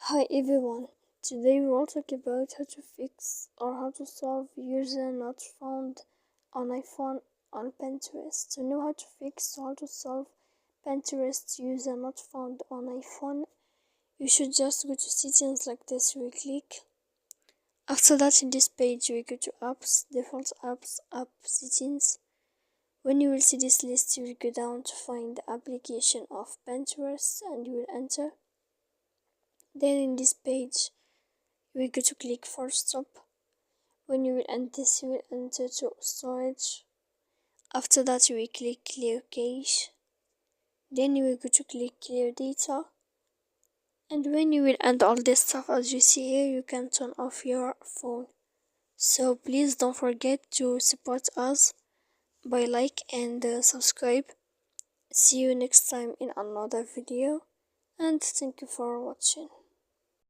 Hi everyone, today we will talk about how to fix or how to solve user not found on iPhone on Pinterest. To know how to fix or how to solve Pinterest user not found on iPhone, you should just go to settings like this, you will click. After that, in this page you will go to apps, default apps, app settings. When you will see this list, you will go down to find the application of Pinterest and you will enter. Then in this page you will go to click for stop. When you will enter this, you will enter to storage. After that you will click clear cache. Then you will go to click clear data. And when you will end all this stuff, as you see here, you can turn off your phone. So please don't forget to support us by like and subscribe. See you next time in another video, and thank you for watching.